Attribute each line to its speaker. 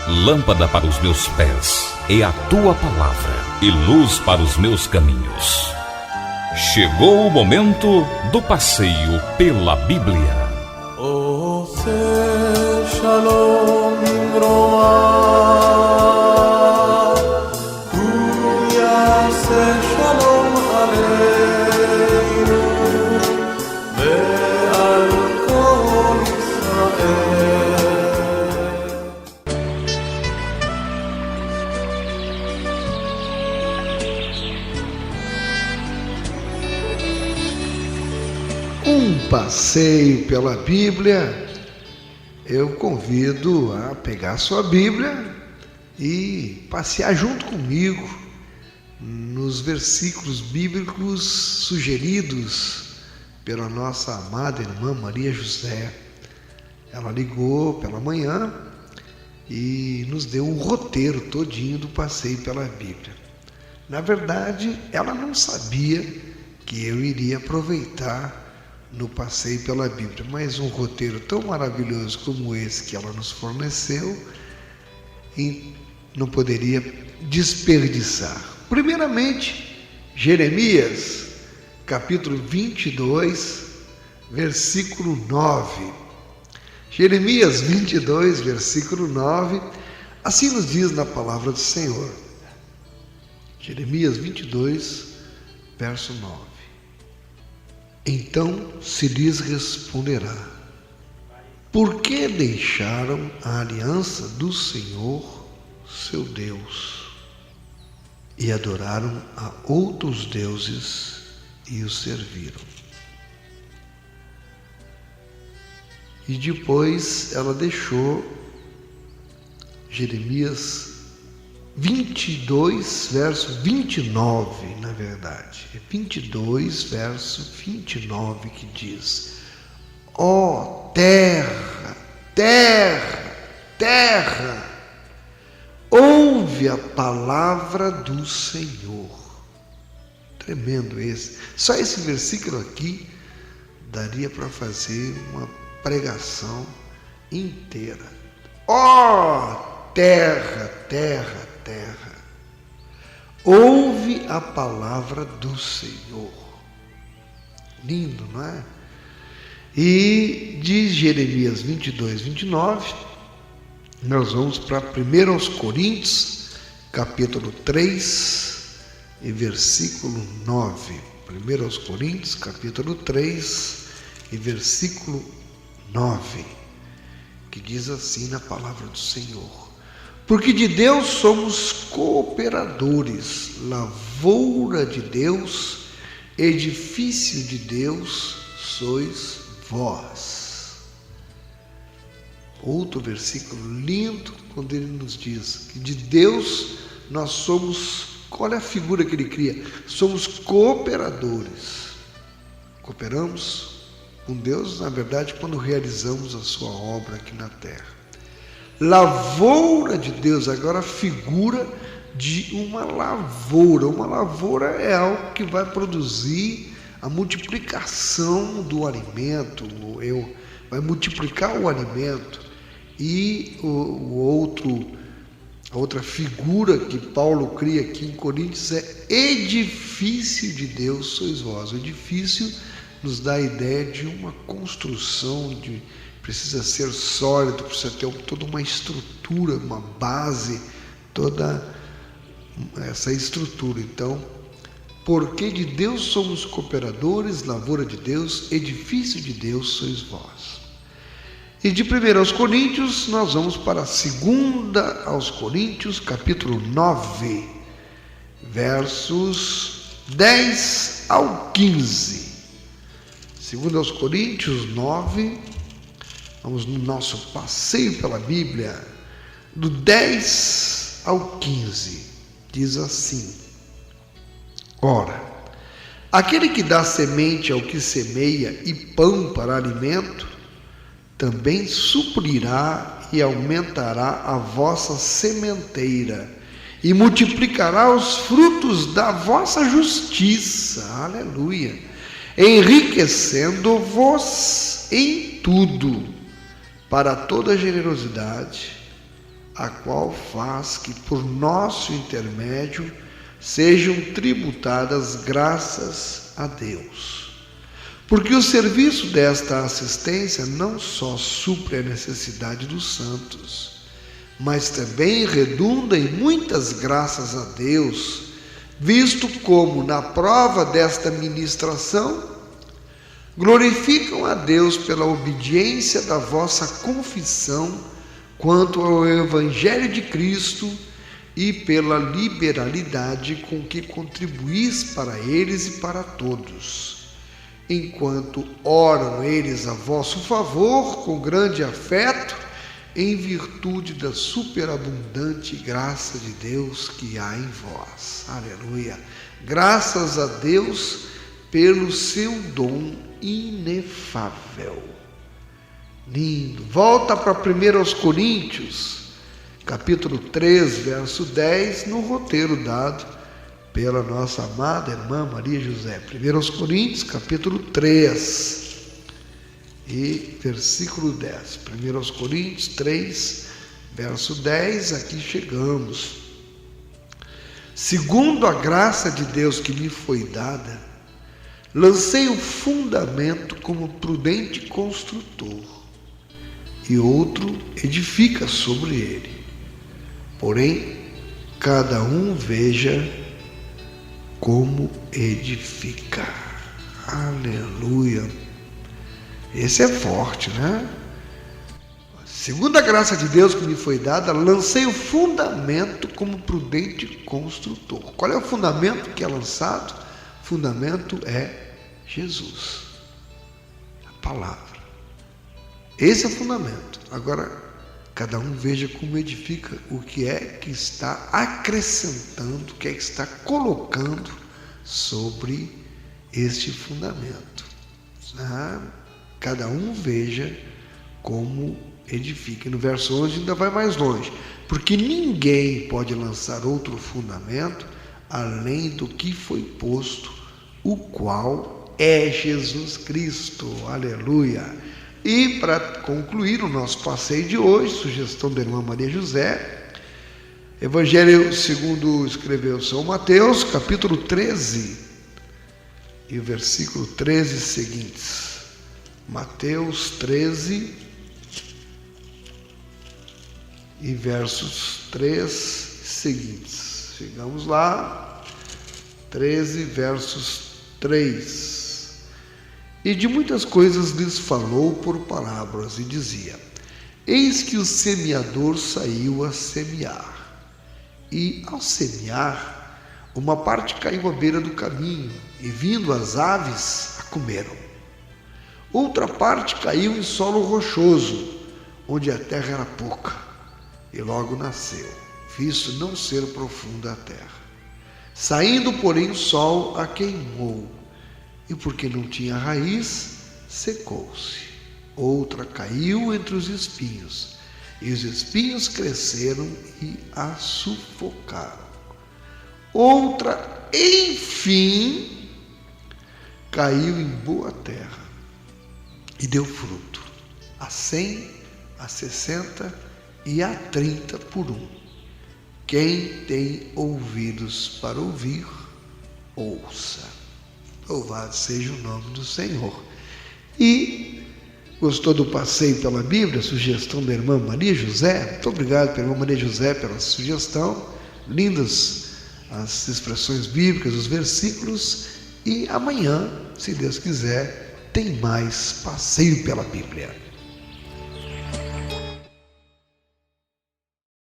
Speaker 1: lâmpada para os meus pés é a tua palavra e luz para os meus caminhos. Chegou o momento do passeio pela Bíblia.
Speaker 2: Shalom Shalom Aleinu Ve'al Kol
Speaker 3: Um passeio pela Bíblia. Eu convido a pegar sua Bíblia e passear junto comigo nos versículos bíblicos sugeridos pela nossa amada irmã Maria José. Ela ligou pela manhã e nos deu um roteiro todinho do passeio pela Bíblia. Na verdade, ela não sabia que eu iria aproveitar no passeio pela Bíblia, mas um roteiro tão maravilhoso como esse que ela nos forneceu, e não poderia desperdiçar. Primeiramente, Jeremias, capítulo 22, versículo 9. Jeremias 22, versículo 9, assim nos diz na palavra do Senhor. Jeremias 22, verso 9. Então se lhes responderá: por que deixaram a aliança do Senhor, seu Deus, e adoraram a outros deuses e os serviram? E depois ela deixou Jeremias 22, verso 29, na verdade. É 22, verso 29 que diz: ó terra, terra, terra, ouve a palavra do Senhor. Tremendo esse. Só esse versículo aqui daria para fazer uma pregação inteira. Ó terra, terra, terra, ouve a palavra do Senhor. Lindo, não é? E diz Jeremias 22, 29, nós vamos para 1 Coríntios, capítulo 3 e versículo 9. 1 Coríntios, capítulo 3 e versículo 9, que diz assim na palavra do Senhor: porque de Deus somos cooperadores, lavoura de Deus, edifício de Deus sois vós. Outro versículo lindo, quando ele nos diz que de Deus nós somos, olha a figura que ele cria, somos cooperadores. Cooperamos com Deus, na verdade, quando realizamos a sua obra aqui na terra. Lavoura de Deus, agora a figura de uma lavoura. Uma lavoura é algo que vai produzir a multiplicação do alimento, vai multiplicar o alimento. E a outra figura que Paulo cria aqui em Coríntios é edifício de Deus sois vós. O edifício nos dá a ideia de uma construção, precisa ser sólido, precisa ter toda uma estrutura, uma base, toda essa estrutura. Então, porque de Deus somos cooperadores, lavoura de Deus, edifício de Deus sois vós. E de 1 Coríntios, nós vamos para 2 Coríntios, capítulo 9, versos 10 ao 15. 2 Coríntios 9, vamos no nosso passeio pela Bíblia, do 10 ao 15, diz assim: ora, aquele que dá semente ao que semeia e pão para alimento, também suprirá e aumentará a vossa sementeira e multiplicará os frutos da vossa justiça, aleluia, enriquecendo-vos em tudo, para toda generosidade, a qual faz que por nosso intermédio sejam tributadas graças a Deus. Porque o serviço desta assistência não só supre a necessidade dos santos, mas também redunda em muitas graças a Deus, visto como, na prova desta ministração, glorificam a Deus pela obediência da vossa confissão quanto ao Evangelho de Cristo e pela liberalidade com que contribuís para eles e para todos, enquanto oram eles a vosso favor com grande afeto, em virtude da superabundante graça de Deus que há em vós. Aleluia! Graças a Deus pelo seu dom inefável. Lindo. Volta para 1 Coríntios, capítulo 3, verso 10, no roteiro dado pela nossa amada irmã Maria José. 1 Coríntios, capítulo 3 e versículo 10. 1 Coríntios 3, verso 10, aqui chegamos. Segundo a graça de Deus que me foi dada, lancei o fundamento como prudente construtor, e outro edifica sobre ele. Porém, cada um veja como edificar. Aleluia! Esse é forte, né? Segundo a graça de Deus que me foi dada, lancei o fundamento como prudente construtor. Qual é o fundamento que é lançado? O fundamento é Jesus, a palavra. Esse é o fundamento. Agora, cada um veja como edifica, o que é que está acrescentando, o que é que está colocando sobre este fundamento. Cada um veja como edifica. E no verso 11 ainda vai mais longe. Porque ninguém pode lançar outro fundamento além do que foi posto, o qual é Jesus Cristo. Aleluia! E para concluir o nosso passeio de hoje, sugestão da irmã Maria José, Evangelho segundo escreveu São Mateus, capítulo 13, e o versículo 13 seguintes. Mateus 13 e versos 3 seguintes. Chegamos lá, 13 versos 3. E de muitas coisas lhes falou por parábolas, e dizia: eis que o semeador saiu a semear. E ao semear, uma parte caiu à beira do caminho, e vindo as aves, a comeram. Outra parte caiu em solo rochoso, onde a terra era pouca, e logo nasceu, visto não ser profunda a terra. Saindo, porém, o sol a queimou, e porque não tinha raiz, secou-se. Outra caiu entre os espinhos, e os espinhos cresceram e a sufocaram. Outra, enfim, caiu em boa terra, e deu fruto, a 100, a 60 e a 30 por um. Quem tem ouvidos para ouvir, ouça. Louvado seja o nome do Senhor. E gostou do passeio pela Bíblia, sugestão da irmã Maria José? Muito obrigado pela irmã Maria José pela sugestão. Lindas as expressões bíblicas, os versículos. E amanhã, se Deus quiser, tem mais passeio pela Bíblia.